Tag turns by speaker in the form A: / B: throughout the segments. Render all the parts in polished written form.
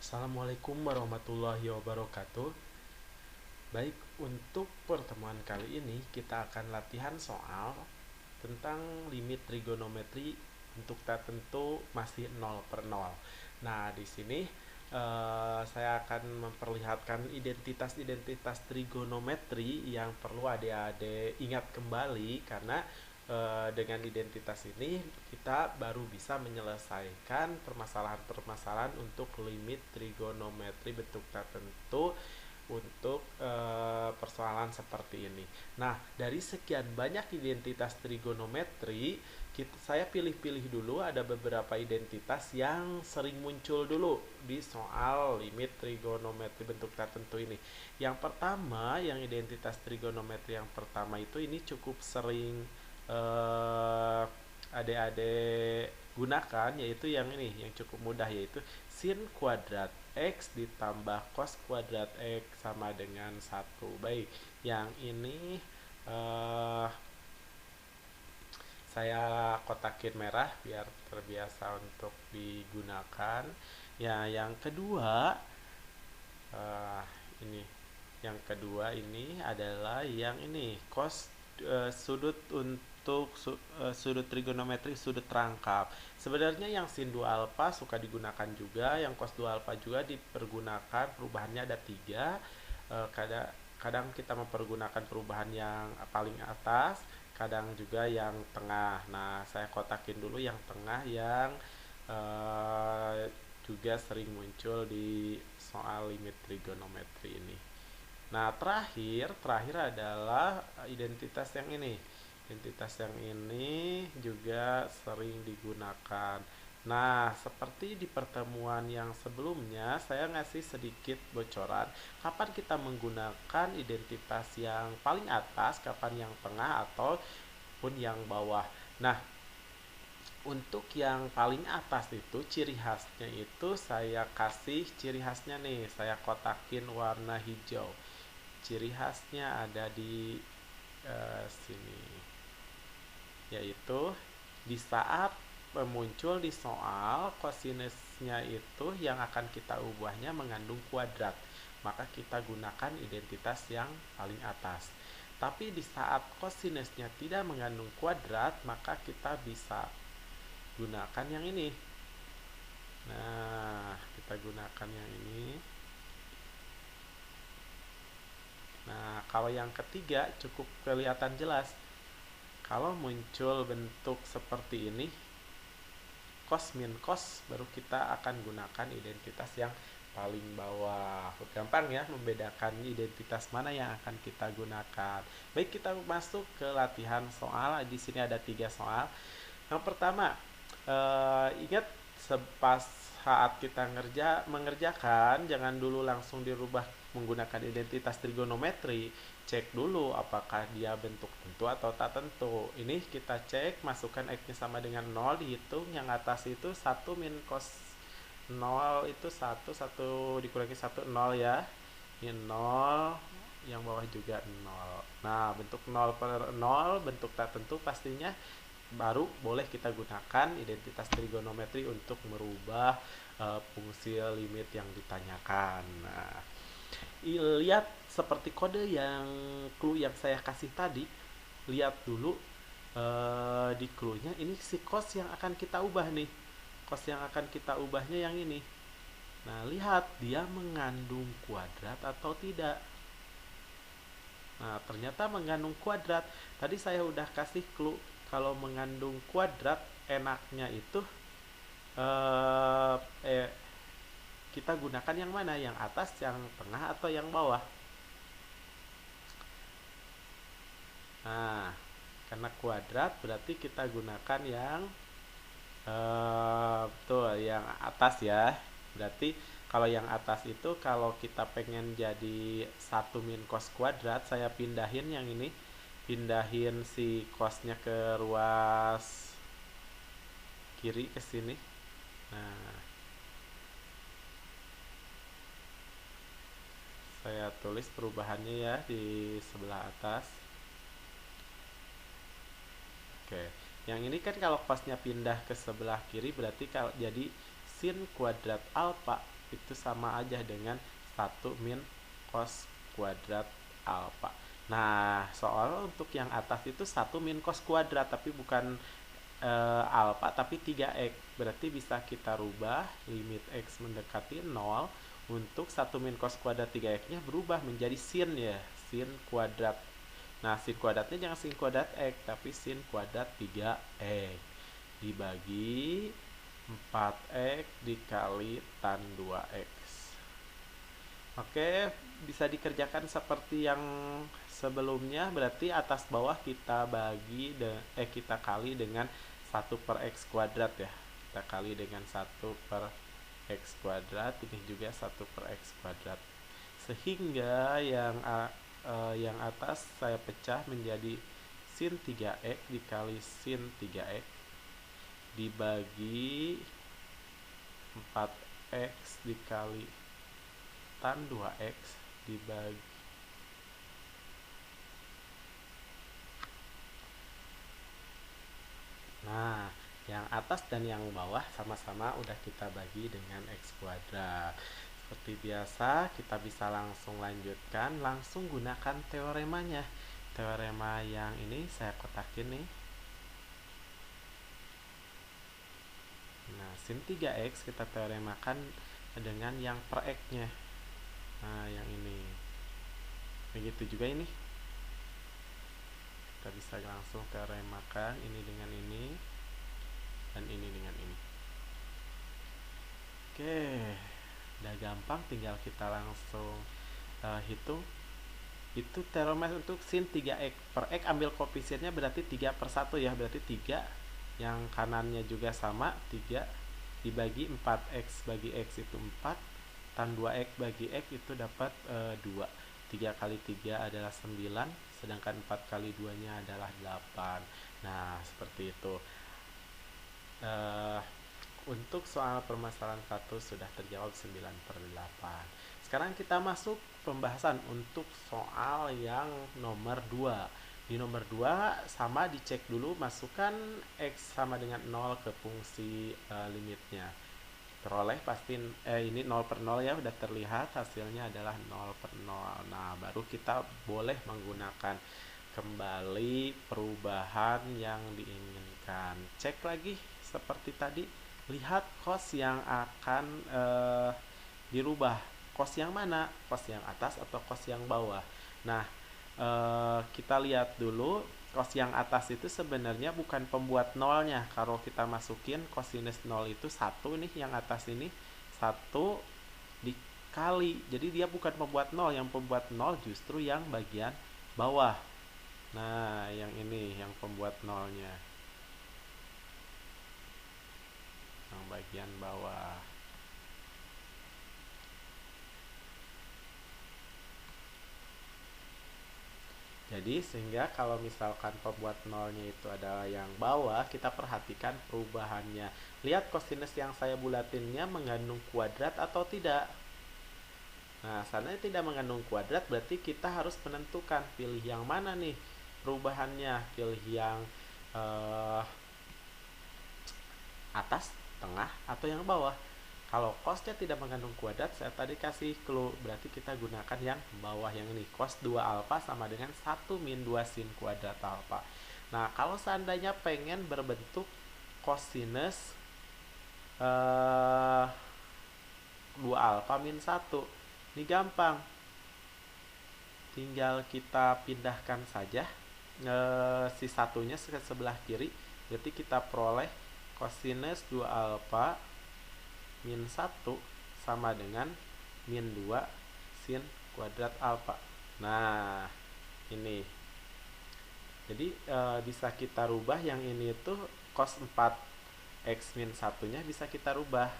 A: Assalamualaikum warahmatullahi wabarakatuh. Baik, untuk pertemuan kali ini kita akan latihan soal tentang limit trigonometri untuk tertentu masih 0/0. Nah, di sini saya akan memperlihatkan identitas-identitas trigonometri yang perlu adik-adik ingat kembali karena dengan identitas ini kita baru bisa menyelesaikan permasalahan-permasalahan untuk limit trigonometri bentuk tertentu untuk persoalan seperti ini. Nah, dari sekian banyak identitas trigonometri, saya pilih-pilih dulu ada beberapa identitas yang sering muncul dulu di soal limit trigonometri bentuk tertentu ini. Yang pertama, yang identitas trigonometri yang pertama itu ini cukup sering adik-adik gunakan, yaitu yang ini, yang cukup mudah, yaitu sin kuadrat X ditambah cos kuadrat X sama dengan 1. Baik, yang ini saya kotakin merah biar terbiasa untuk digunakan. Ya, yang kedua ini. Yang kedua ini adalah yang ini, cos sudut untuk sudut trigonometri sudut rangkap. Sebenarnya yang sin 2 alfa suka digunakan juga, yang cos 2 alfa juga dipergunakan. Perubahannya ada 3. Kadang kita mempergunakan perubahan yang paling atas, kadang juga yang tengah. Nah, saya kotakin dulu yang tengah yang juga sering muncul di soal limit trigonometri ini. Nah, terakhir adalah identitas yang ini. Identitas yang ini juga sering digunakan. Nah, seperti di pertemuan yang sebelumnya, saya ngasih sedikit bocoran kapan kita menggunakan identitas yang paling atas, kapan yang tengah, ataupun yang bawah. Nah, untuk yang paling atas itu ciri khasnya itu saya kasih ciri khasnya nih, saya kotakin warna hijau. Ciri khasnya ada di sini, yaitu di saat muncul di soal kosinusnya itu yang akan kita ubahnya mengandung kuadrat, maka kita gunakan identitas yang paling atas. Tapi di saat kosinusnya tidak mengandung kuadrat, maka kita bisa gunakan yang ini. Nah, kita gunakan yang ini. Nah, kalau yang ketiga cukup kelihatan jelas. Kalau muncul bentuk seperti ini, cos min cos, baru kita akan gunakan identitas yang paling bawah. Gampang ya membedakan identitas mana yang akan kita gunakan. Baik, kita masuk ke latihan soal. Di sini ada 3 soal. Yang pertama, ingat pas saat kita mengerjakan, jangan dulu langsung dirubah menggunakan identitas trigonometri. Cek dulu apakah dia bentuk tentu atau tak tentu. Ini kita cek, masukkan X-nya sama dengan 0, dihitung. Yang atas itu 1 min cos 0 itu 1, 1 dikurangi 1, 0 ya. Ini 0, yang bawah juga 0. Nah, bentuk 0/0, bentuk tak tentu pastinya baru boleh kita gunakan identitas trigonometri untuk merubah fungsi limit yang ditanyakan. Nah, lihat seperti kode yang clue yang saya kasih tadi, lihat dulu di clue-nya ini si cos yang akan kita ubah nih. Cos yang akan kita ubahnya yang ini. Nah, lihat dia mengandung kuadrat atau tidak. Nah, ternyata mengandung kuadrat. Tadi saya udah kasih clue kalau mengandung kuadrat enaknya itu kita gunakan yang mana? Yang atas, yang tengah, atau yang bawah? Nah, karena kuadrat berarti kita gunakan yang betul, yang atas ya. Berarti kalau yang atas itu kalau kita pengen jadi 1 min cos kuadrat, saya pindahin yang ini. Pindahin si cosnya ke ruas kiri ke sini. Nah, saya tulis perubahannya ya di sebelah atas. Oke, yang ini kan kalau cosnya pindah ke sebelah kiri berarti kalau jadi sin kuadrat alfa itu sama aja dengan 1 min cos kuadrat alfa. Nah, soal untuk yang atas itu 1 min cos kuadrat tapi bukan alfa tapi 3x. Berarti bisa kita rubah limit x mendekati 0 untuk 1 min cos kuadrat 3x-nya berubah menjadi sin ya, sin kuadrat. Nah, sin kuadratnya jangan sin kuadrat x, tapi sin kuadrat 3x dibagi 4x dikali tan 2x. Oke, bisa dikerjakan seperti yang sebelumnya, berarti atas bawah kita kita kali dengan 1 per x kuadrat ya. Kita kali dengan 1 per x kuadrat, ini juga 1 per x kuadrat. Sehingga yang atas saya pecah menjadi sin 3x dikali sin 3x dibagi 4x dikali tan 2x dibagi Nah, yang atas dan yang bawah sama-sama udah kita bagi dengan x kuadrat. Seperti biasa, kita bisa langsung lanjutkan, langsung gunakan teoremanya. Teorema yang ini saya kotakin nih. Nah, sin 3x kita teoremakan dengan yang per x-nya. Nah, yang ini. Begitu juga ini. Kita bisa langsung teoremakan ini dengan ini dan ini dengan ini. Oke, udah gampang, tinggal kita langsung hitung. Itu teorema untuk sin 3x per x, ambil koefisiennya berarti 3 per 1 ya, berarti 3, yang kanannya juga sama, 3 dibagi 4x bagi x itu 4, tan 2x bagi x itu dapat 2. 3 kali 3 adalah 9, sedangkan 4 kali 2 nya adalah 8. Nah, seperti itu. Untuk soal permasalahan 1 sudah terjawab 9 per 8. Sekarang kita masuk pembahasan untuk soal yang nomor 2. Di nomor 2 sama dicek dulu, masukkan x sama dengan 0 ke fungsi limitnya. Peroleh pasti ini 0 per 0 ya, udah terlihat hasilnya adalah 0 per 0. Nah, baru kita boleh menggunakan kembali perubahan yang diinginkan. Cek lagi seperti tadi, lihat cos yang akan dirubah. Cos yang mana? Cos yang atas atau cos yang bawah? Nah, kita lihat dulu. Cos yang atas itu sebenarnya bukan pembuat nolnya. Kalau kita masukin cosinus 0 itu 1 nih, yang atas ini 1 dikali. Jadi dia bukan pembuat 0, yang pembuat 0 justru yang bagian bawah. Nah, yang ini yang pembuat nolnya. Yang bagian bawah. Jadi sehingga kalau misalkan pembuat nolnya itu adalah yang bawah, kita perhatikan perubahannya. Lihat cosinus yang saya bulatinnya mengandung kuadrat atau tidak. Nah, seandainya tidak mengandung kuadrat, berarti kita harus menentukan pilih yang mana nih perubahannya. Pilih yang atas, tengah, atau yang bawah. Kalau cosnya tidak mengandung kuadrat, saya tadi kasih clue, berarti kita gunakan yang bawah yang ini. Cos 2 alfa sama dengan 1 min 2 sin kuadrat alfa. Nah, kalau seandainya pengen berbentuk cosinus 2 alfa min 1, ini gampang. Tinggal kita pindahkan saja si satunya ke sebelah kiri. Berarti kita peroleh cosinus 2 alfa min 1 sama dengan min 2 sin kuadrat alfa. Nah, ini. Jadi bisa kita rubah yang ini itu cos 4x min 1-nya bisa kita rubah.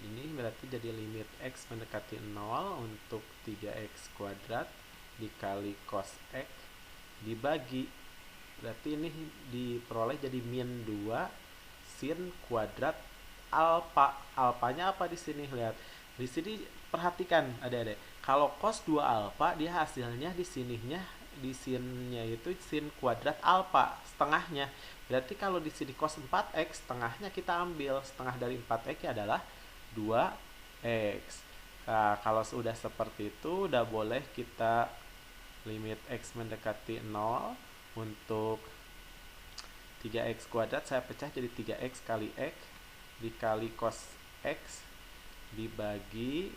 A: Ini berarti jadi limit x mendekati 0 untuk 3x kuadrat dikali cos x dibagi, berarti ini diperoleh jadi min 2 sin kuadrat alfa. Alfanya apa di sini? Lihat. Di sini perhatikan Adik-adik. Kalau cos 2 alfa dia hasilnya di sininya di sinnya itu sin kuadrat alfa setengahnya. Berarti kalau di sini cos 4x setengahnya kita ambil, setengah dari 4x adalah 2x. Nah, kalau sudah seperti itu udah boleh kita limit x mendekati 0 untuk 3x kuadrat saya pecah jadi 3x kali x dikali cos x dibagi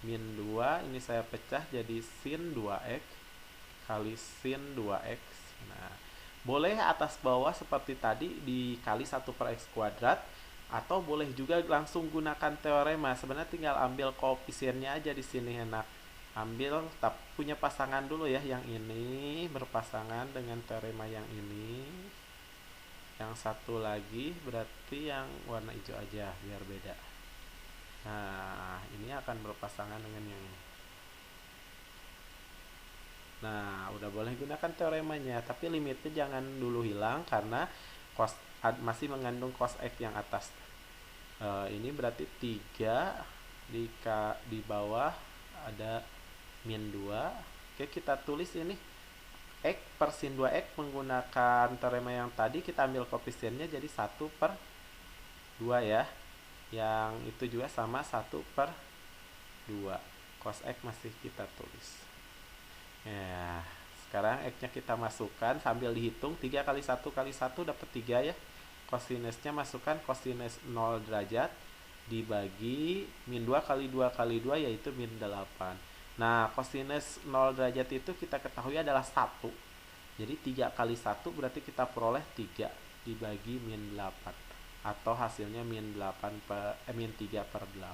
A: min 2, ini saya pecah jadi sin 2x kali sin 2x. Nah, boleh atas bawah seperti tadi dikali 1 per x kuadrat, atau boleh juga langsung gunakan teorema. Sebenarnya tinggal ambil koefisiennya aja di sini enak. Ambil, tapi punya pasangan dulu ya, yang ini berpasangan dengan teorema yang ini. Yang satu lagi berarti yang warna hijau aja biar beda. Nah, ini akan berpasangan dengan yang ini. Nah, udah boleh gunakan teoremanya, tapi limitnya jangan dulu hilang karena cos masih mengandung cos x yang atas. Ini berarti 3 di bawah ada min 2. Oke, kita tulis ini x per sin 2x menggunakan teorema yang tadi, kita ambil koefisiennya jadi 1 per 2 ya. Yang itu juga sama 1 per 2. Cos x masih kita tulis. Ya, sekarang x-nya kita masukkan sambil dihitung 3 kali 1 kali 1 dapat 3 ya. Kosinusnya masukkan kosinus 0 derajat dibagi min 2 kali 2 kali 2 yaitu min 8. Nah, kosinus 0 derajat itu kita ketahui adalah 1. Jadi 3 kali 1 berarti kita peroleh 3 dibagi min 8. Atau hasilnya min 3 per 8.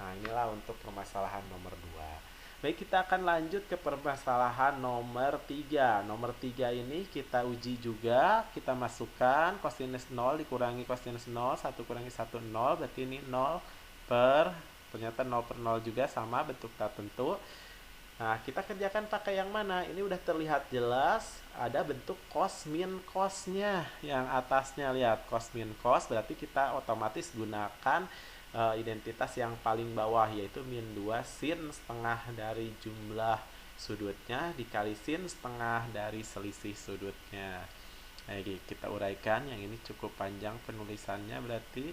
A: Nah, inilah untuk permasalahan nomor 2. Baik, kita akan lanjut ke permasalahan nomor 3. Nomor 3 ini kita uji juga. Kita masukkan kosinus 0 dikurangi kosinus 0, 1 kurangi 1, 0. Berarti ini 0 per, ternyata 0 per 0 juga sama bentuk tak tentu. Nah, kita kerjakan pakai yang mana? Ini udah terlihat jelas ada bentuk cos min cosnya. Yang atasnya lihat cos min cos, berarti kita otomatis gunakan identitas yang paling bawah yaitu min 2 sin setengah dari jumlah sudutnya dikali sin setengah dari selisih sudutnya. Nah, kita uraikan, yang ini cukup panjang penulisannya berarti.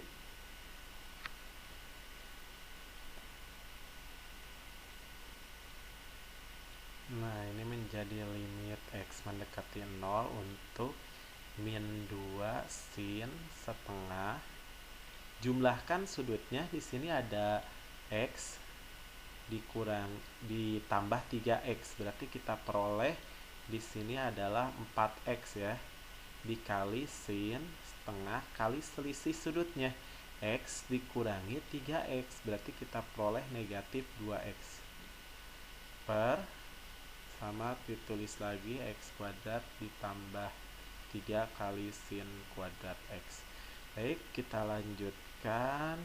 A: Nah, ini menjadi limit x mendekati 0 untuk min 2 sin setengah. Jumlahkan sudutnya, di sini ada x ditambah 3x, berarti kita peroleh di sini adalah 4x ya, dikali sin setengah kali selisih sudutnya x dikurangi 3x, berarti kita peroleh negatif 2x per, sama ditulis lagi x kuadrat ditambah 3 kali sin kuadrat x. Baik, kita lanjutkan.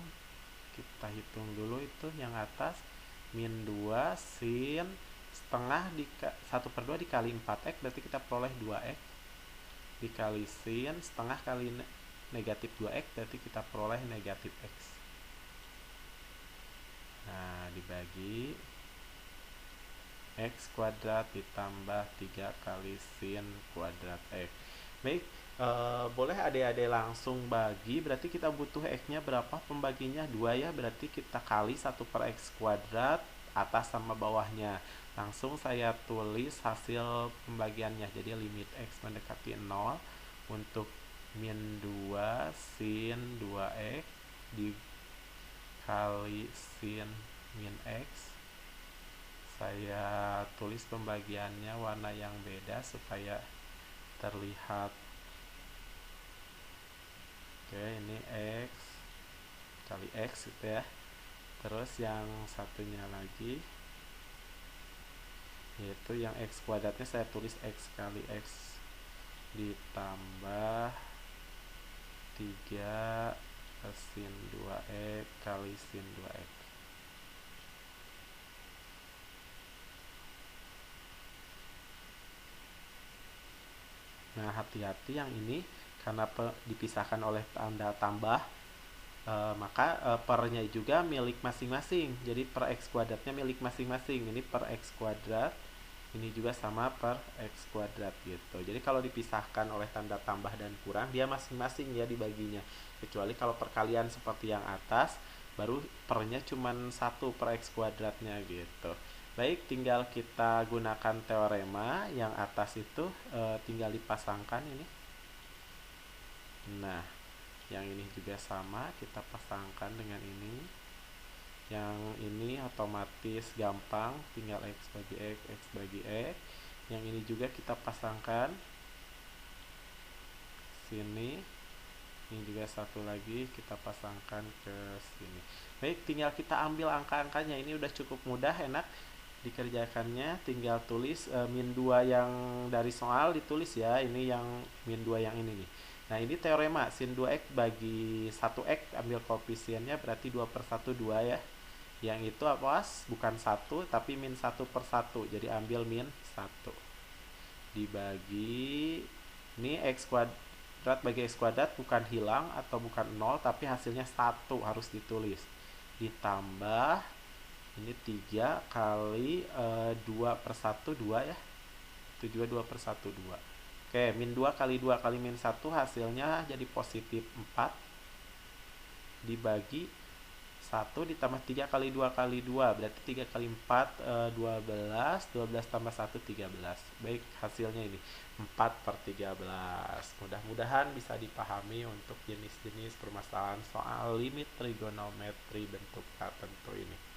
A: Kita hitung dulu itu yang atas. Min 2 sin setengah 1 per 2 dikali 4x, berarti kita peroleh 2x. Dikali sin setengah kali negatif 2x, berarti kita peroleh negatif x. Nah, dibagi x kuadrat ditambah 3 kali sin kuadrat x. Baik, boleh adik-adik langsung bagi, berarti kita butuh x-nya berapa? Pembaginya 2 ya, berarti kita kali 1 per x kuadrat atas sama bawahnya. Langsung saya tulis hasil pembagiannya, jadi limit x mendekati 0 untuk min 2 sin 2x dikali sin min x. Saya tulis pembagiannya warna yang beda supaya terlihat. Oke, ini x kali x gitu ya. Terus yang satunya lagi yaitu yang x kuadratnya saya tulis x kali x ditambah 3 sin 2x kali sin 2x. Nah, hati-hati yang ini karena dipisahkan oleh tanda tambah, maka pernya juga milik masing-masing. Jadi per x kuadratnya milik masing-masing. Ini per x kuadrat ini juga sama per X kuadrat gitu. Jadi kalau dipisahkan oleh tanda tambah dan kurang, dia masing-masing ya dibaginya. Kecuali kalau perkalian seperti yang atas, baru pernya cuman 1 per X kuadratnya gitu. Baik, tinggal kita gunakan teorema yang atas itu, tinggal dipasangkan ini. Nah, yang ini juga sama, kita pasangkan dengan ini. Yang ini otomatis gampang, tinggal X bagi X, X bagi X. Yang ini juga kita pasangkan sini. Ini juga satu lagi kita pasangkan ke sini. Baik, tinggal kita ambil angka-angkanya. Ini udah cukup mudah, enak dikerjakannya. Tinggal tulis min 2 yang dari soal ditulis ya. Ini yang min 2 yang ini nih. Nah, ini teorema sin 2x bagi 1x, ambil koefisiennya berarti 2 per 1 2 ya. Yang itu apa? Bukan 1 tapi min 1 per 1. Jadi ambil min 1 dibagi ini X kuadrat bagi X kuadrat bukan hilang atau bukan 0, tapi hasilnya 1 harus ditulis. Ditambah ini 3 kali 2 per 1 2 ya. Itu juga 2 per 1 2. Oke, min 2 kali 2 kali min 1 hasilnya jadi positif 4 dibagi 1 ditambah 3 kali 2 kali 2 berarti 3 kali 4 12, 12 tambah 1 13. Baik, hasilnya ini 4 per 13. Mudah-mudahan bisa dipahami untuk jenis-jenis permasalahan soal limit trigonometri bentuk tak tentu ini.